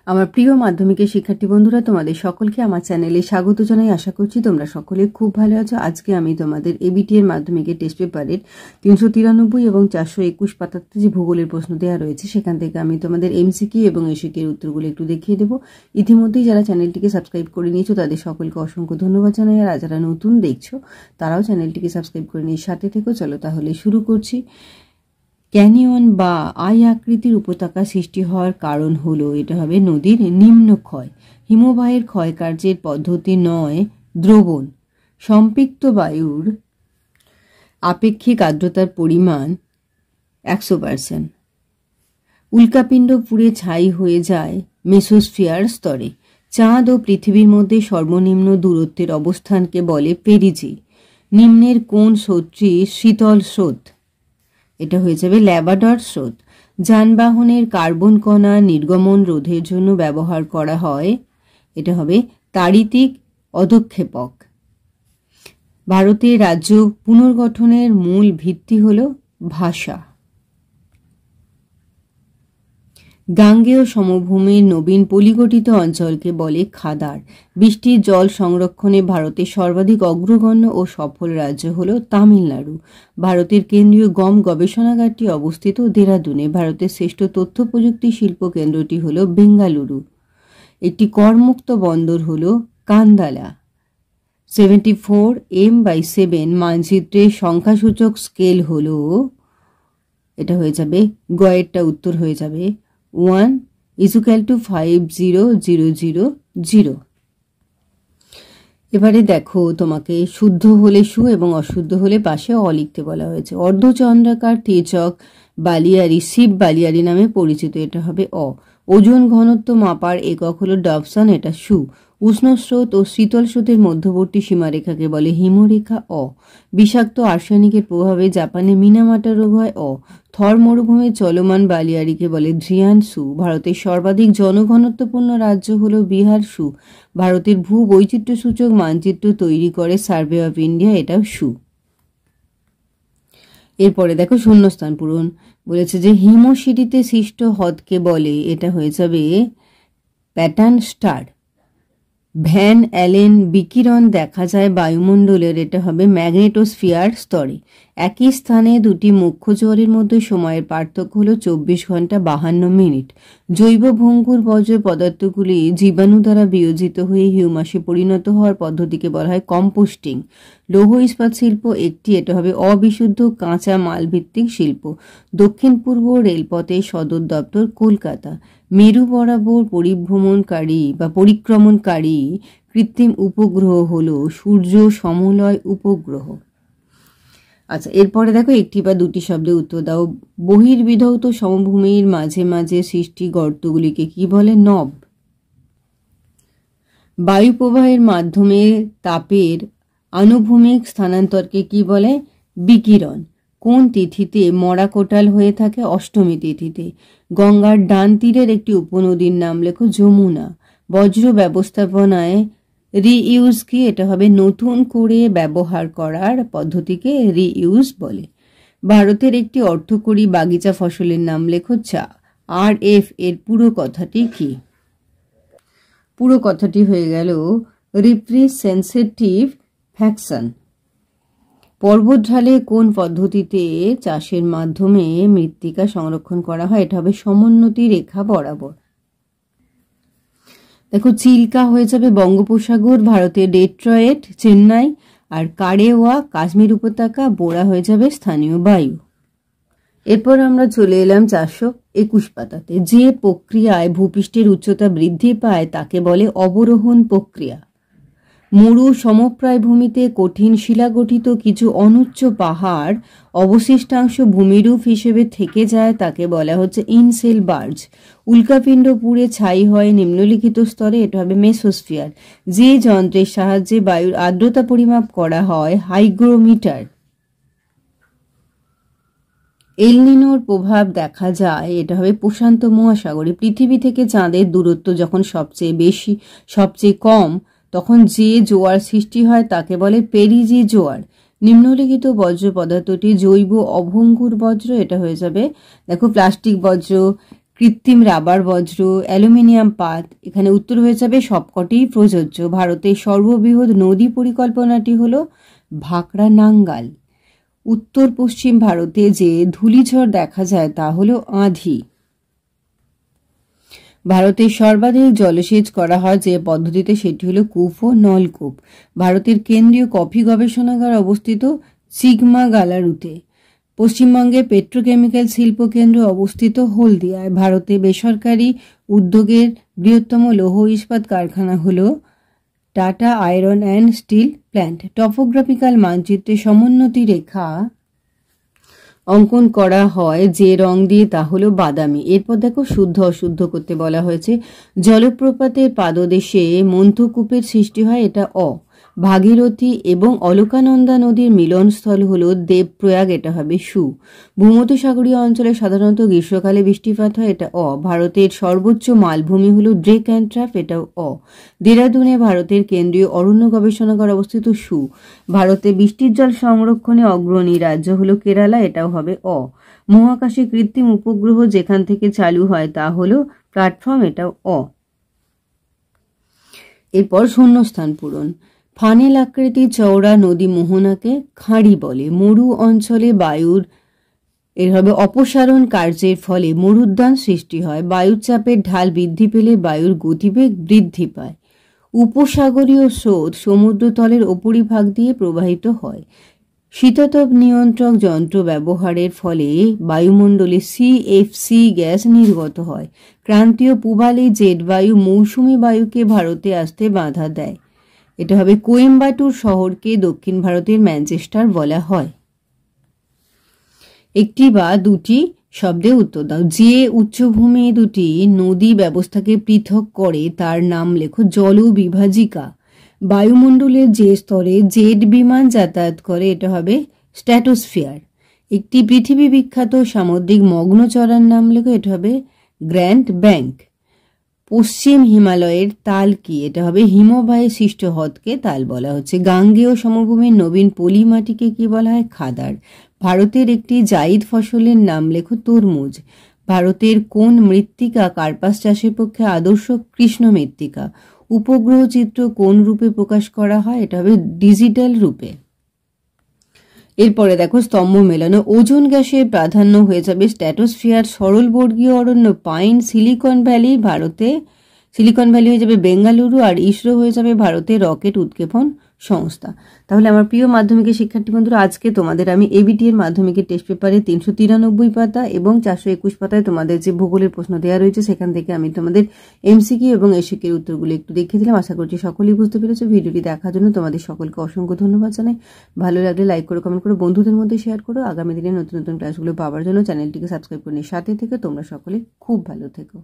আমার প্রিয় মাধ্যমিকের শিক্ষার্থী বন্ধুরা, তোমাদের সকলকে আমার চ্যানেলে স্বাগত জানাই। আশা করছি তোমরা সকলে খুব ভালো আছো। আজকে আমি তোমাদের এবিটি এর মাধ্যমিকের টেস্ট পেপারের 393 এবং 421 পাতাতে যে ভূগোলের প্রশ্ন দেওয়া রয়েছে সেখান থেকে আমি তোমাদের এমসিকিউ এবং এসিকিউ এর উত্তরগুলো একটু দেখিয়ে দেবো। ইতিমধ্যেই যারা চ্যানেলটিকে সাবস্ক্রাইব করে নিয়েছো তাদের সকলকে অসংখ্য ধন্যবাদ জানাই, আর যারা নতুন দেখছো তারাও চ্যানেলটিকে সাবস্ক্রাইব করে নিয়ে সাথে থেকো। চলো তাহলে শুরু করছি। ক্যানিয়ন বা আই আকৃতির উপত্যকা সৃষ্টি হওয়ার কারণ হলো, এটা হবে নদীর নিম্নক্ষয়। হিমবাহের ক্ষয়কার্যের পদ্ধতি নয় দ্রবণ। সম্পৃক্ত বায়ুর আপেক্ষিক আর্দ্রতার পরিমাণ 100%। উল্কাপিণ্ড পুড়ে ছাই হয়ে যায় মেসোস্ফিয়ার স্তরে। চাঁদ ও পৃথিবীর মধ্যে সর্বনিম্ন দূরত্বের অবস্থানকে বলে পেরিজি। নিম্নের কোন স্রোতটি শীতল স্রোত? এটা হয়ে যাবে ল্যাবাডর স্রোত। যানবাহনের কার্বন কণা নির্গমন রোধের জন্য ব্যবহার করা হয়, এটা হবে তাড়িতিক অধক্ষেপক। ভারতের রাজ্য পুনর্গঠনের মূল ভিত্তি হল ভাষা। গাঙ্গেয় সমভূমির নবীন পলিগঠিত অঞ্চলকে বলে খাদার। বৃষ্টির জল সংরক্ষণে ভারতের সর্বাধিক অগ্রগণ্য ও সফল রাজ্য হল তামিলনাড়ু। ভারতের কেন্দ্রীয় গম গবেষণাগারটি অবস্থিত দেরাদুনে। ভারতের শ্রেষ্ঠ তথ্য প্রযুক্তি শিল্প কেন্দ্রটি হল বেঙ্গালুরু। একটি করমুক্ত বন্দর হল কান্দালা। 74 m/7 মানচিত্রের সংখ্যাসূচক স্কেল হল, এটা হয়ে যাবে গয়েরটা উত্তর হয়ে যাবে 1:500000। এবারে দেখো, তোমাকে শুদ্ধ হলে সু এবং অশুদ্ধ হলে পাশে অ লিখতে বলা হয়েছে। অর্ধচন্দ্রাকার তেচক বালিয়ারি শিব বালিয়ারি নামে পরিচিত, এটা হবে অ। ওজন ঘনত্ব মাপার একক হলো ডবসন, এটা সু। উষ্ণ স্রোত ও শীতল স্রোতের মধ্যবর্তী সীমারেখাকে বলে হিমরেখা, অ। বিষাক্ত আর্সেনিকের প্রভাবে জাপানে মিনামাটা রোগ হয়, অ। থর মরুভূমির চলমান বালিয়ারিকে বলে ধ্রিয়ান, সু। ভারতের সর্বাধিক জনঘনত্বপূর্ণ রাজ্য হল বিহার, সু। ভারতের ভূ বৈচিত্র্যসূচক মানচিত্র তৈরি করে সার্ভে অফ ইন্ডিয়া, এটাও সু। এরপরে দেখো শূন্যস্থান পূরণ বলেছে যে হিমশিরিতে সৃষ্ট হ্রদকে বলে, এটা হয়ে যাবে প্যাটার্ন স্টার। ভ্যান অ্যালেন বিকিরণ দেখা যায় বায়ুমণ্ডলের, এটা হবে ম্যাগনেটোস্ফিয়ার স্তরে। একই স্থানে দুটি মুখ্য জোয়ারের মধ্যে সময়ের পার্থক্য হল 24 ঘন্টা 52 মিনিট। জৈব ভঙ্গুর বর্জ্য পদার্থগুলি জীবাণু দ্বারা বিয়োজিত হয়ে হিউমাসে পরিণত হওয়ার পদ্ধতিকে বলা হয় কম্পোস্টিং। লৌহ ইস্পাত শিল্প একটি, এটা হবে অবিশুদ্ধ কাঁচা মাল ভিত্তিক শিল্প। দক্ষিণ পূর্ব রেলপথের সদর দপ্তর কলকাতা। মেরু বরাবর পরিক্রমণকারী কৃত্রিম উপগ্রহ হল সূর্য সমলয় উপগ্রহ। আচ্ছা, এরপরে দেখো একটি বা দুটি শব্দে উত্তর দাও। বহির্বিধৌত সমভূমির মাঝে মাঝে সৃষ্টি গর্তগুলিকে কি বলে? নব। বায়ু প্রবাহের মাধ্যমে তাপের আনুভূমিক স্থানান্তরকে কি বলে? বিকিরণ। কোন তিথিতে মরা কোটাল হয়ে থাকে? অষ্টমী তিথিতে। গঙ্গার ডান তীরের একটি উপনদীর নাম লেখো যমুনা। বজ্র ব্যবস্থাপনায় রিইউজ কি? এটা হবে নতুন করে ব্যবহার করার পদ্ধতিকে রিইউজ বলে। ভারতের একটি অর্থকরী বাগিচা ফসলের নাম লেখো চা। RF এর পুরো কথাটি কি? পুরো কথাটি হয়ে গেল রিপ্রেজেন্টেটিভ ফ্যাকশন। পর্বতঢালে কোন পদ্ধতিতে চাষের মাধ্যমে মৃত্তিকা সংরক্ষণ করা হয়? এটা হবে সমোন্নতি রেখা বরাবর। দেখো, চিল্কা হয়ে যাবে বঙ্গোপসাগর, ভারতের ডেট্রয়েট চেন্নাই, আর কারেওয়া কাশ্মীর উপত্যকা, বোরা হয়ে যাবে স্থানীয় বায়ু। এরপর আমরা চলে এলাম 421 পাতাতে। যে প্রক্রিয়ায় ভূপৃষ্ঠের উচ্চতা বৃদ্ধি পায় তাকে বলে অবরোহণ প্রক্রিয়া। মরু সমপ্রায় ভূমিতে কঠিন শিলাগঠিত কিছু অনুচ্চ পাহাড় অবশিষ্টাংশ ভূমিরূপ হিসেবে থেকে যায়, তাকে বলা হচ্ছে ইনসেল বার্জ। উল্কাপিণ্ড পুড়ে ছাই হয় নিম্নলিখিত স্তরে, এটা হবে মেসোস্ফিয়ার। যে যন্ত্রের সাহায্যে বায়ুর আর্দ্রতা পরিমাপ করা হয়? হাইগ্রোমিটার। এলনিনোর প্রভাব দেখা যায়, এটা হবে প্রশান্ত মহাসাগরে। পৃথিবী থেকে চাঁদের দূরত্ব যখন সবচেয়ে বেশি সবচেয়ে কম তখন যে জোয়ার সৃষ্টি হয় তাকে বলে পেরিজি জোয়ার। নিম্নলিখিত বজ্র পদার্থটি জৈব অভঙ্গুর বজ্র, এটা হয়ে যাবে দেখো প্লাস্টিক বজ্র, কৃত্রিম রাবার বজ্র, অ্যালুমিনিয়াম পাত। এখানে উত্তর হয়ে যাবে সবকটি প্রযোজ্য। ভারতের সর্ববৃহৎ নদী পরিকল্পনাটি হল ভাকরা নাঙ্গাল। উত্তর পশ্চিম ভারতে যে ধূলিঝড় দেখা যায় তা হল আঁধি। ভারতের সর্বাধিক জলসেচ করা হয় যে পদ্ধতিতে সেটি হল কূপ ও নলকূপ। ভারতের কেন্দ্রীয় কফি গবেষণাগার অবস্থিত চিকমাগালুরুতে। পশ্চিমবঙ্গে পেট্রোকেমিক্যাল শিল্প কেন্দ্র অবস্থিত হলদিয়ায়। ভারতে বেসরকারি উদ্যোগের বৃহত্তম লৌহ ইস্পাত কারখানা হল tata iron and steel plant. Topographical মানচিত্রে সমোন্নতি রেখা অঙ্কন করা হয় যে রং দিয়ে তা হলো বাদামি। এরপর দেখো শুদ্ধ অশুদ্ধ করতে বলা হয়েছে। জলপ্রপাতের পাদদেশে মন্থকূপের সৃষ্টি হয়, এটা অ। ভাগীরথী এবং অলকানন্দা নদীর মিলনস্থল হল দেবপ্রয়াগ, এটা হবে সু। ভূমধ্যসাগরীয় অঞ্চলে সাধারণত গ্রীষ্মকালে বৃষ্টিপাত হয়, এটা অ। ভারতের সর্বোচ্চ মালভূমি হল ড্রেক অ্যান্ড ট্রাপ, এটাও অ। দেরাদুনে ভারতের কেন্দ্রীয় অরণ্য গবেষণাগার অবস্থিত সু। ভারতে বৃষ্টির জল সংরক্ষণে অগ্রণী রাজ্য হল কেরালা, এটাও হবে অ। মহাকাশে কৃত্রিম উপগ্রহ যেখান থেকে চালু হয় তা হল প্ল্যাটফর্ম, এটাও অ। এরপর শূন্যস্থান পূরণ। ফানেল আকৃতি চওড়া নদী মোহনাকে খাঁড়ি বলে। মরু অঞ্চলে বায়ুর এর হবে অপসারণ কার্যের ফলে মরুদ্যান সৃষ্টি হয়। বায়ুর চাপের ঢাল বৃদ্ধি পেলে বায়ুর গতিবেগ বৃদ্ধি পায়। উপসাগরীয় স্রোত সমুদ্রতলের উপরিভাগ দিয়ে প্রবাহিত হয়। শীতাতপ নিয়ন্ত্রক যন্ত্র ব্যবহারের ফলে বায়ুমণ্ডলে সিএফসি গ্যাস নির্গত হয়। ক্রান্তীয় পূবালি জেট বায়ু মৌসুমী বায়ুকে ভারতে আসতে বাধা দেয়। এটা হবে কোয়েম্বাটুর শহরকে দক্ষিণ ভারতের ম্যানচেস্টার বলা হয়। একটি বা দুটি শব্দে উত্তর দাও। যে উচ্চভূমি দুটি নদী ব্যবস্থাকে পৃথক করে তার নাম লেখো জলবিভাজিকা। বায়ুমণ্ডলের যে স্তরে জেট বিমান যাতায়াত করে এটা হবে স্ট্র্যাটোস্ফিয়ার। একটি পৃথিবী বিখ্যাত সামুদ্রিক মগ্নচড়ার নাম লেখো, এটা হবে গ্র্যান্ড ব্যাংক। পশ্চিম হিমালয়ের তাল কি? এটা হবে হিমবাহে সৃষ্ট হ্রদকে তাল বলা হচ্ছে। গাঙ্গেয় সমভূমির নবীন পলি মাটিকে কি বলা হয়? খাদার। ভারতের একটি জাইদ ফসলের নাম লেখো তরমুজ। ভারতের কোন মৃত্তিকা কার্পাস চাষের পক্ষে আদর্শ? কৃষ্ণ মৃত্তিকা। উপগ্রহ চিত্র কোন রূপে প্রকাশ করা হয়? এটা হবে ডিজিটাল রূপে। এরপরে দেখো স্তম্ভ মেলানো। ওজোন গ্যাসের প্রাধান্য হয়ে যাবে স্ট্র্যাটোস্ফিয়ার। সরলবর্গীয় অরণ্য পাইন। সিলিকন ভ্যালি ভারতে, সিলিকন ভ্যালি হয়ে যাবে বেঙ্গালুরু। আর ইসরো হয়ে যাবে ভারতের রকেট উৎক্ষেপণ সংস্থা। তাহলে আমার প্রিয় মাধ্যমিকের শিক্ষার্থী বন্ধুরা, আজকে তোমাদের আমি এবিটি এর মাধ্যমিকের টেস্ট পেপারে 393 পাতা এবং 421 পাতায় তোমাদের যে ভূগোলের প্রশ্ন দেওয়া রয়েছে সেখান থেকে আমি তোমাদের এমসিকিউ এবং এসিকিউ উত্তরগুলো একটু দেখিয়ে দিলাম। আশা করছি সকলেই বুঝতে পেরেছো। ভিডিওটি দেখার জন্য তোমাদের সকলকে অসংখ্য ধন্যবাদ জানাই। ভালো লাগলে লাইক করো, কমেন্ট করো, বন্ধুদের মধ্যে শেয়ার করো। আগামী দিনে নতুন নতুন ক্লাসগুলো পাওয়ার জন্য চ্যানেলটিকে সাবস্ক্রাইব করে সাথে থেকে তোমরা সকলে খুব ভালো থেকো।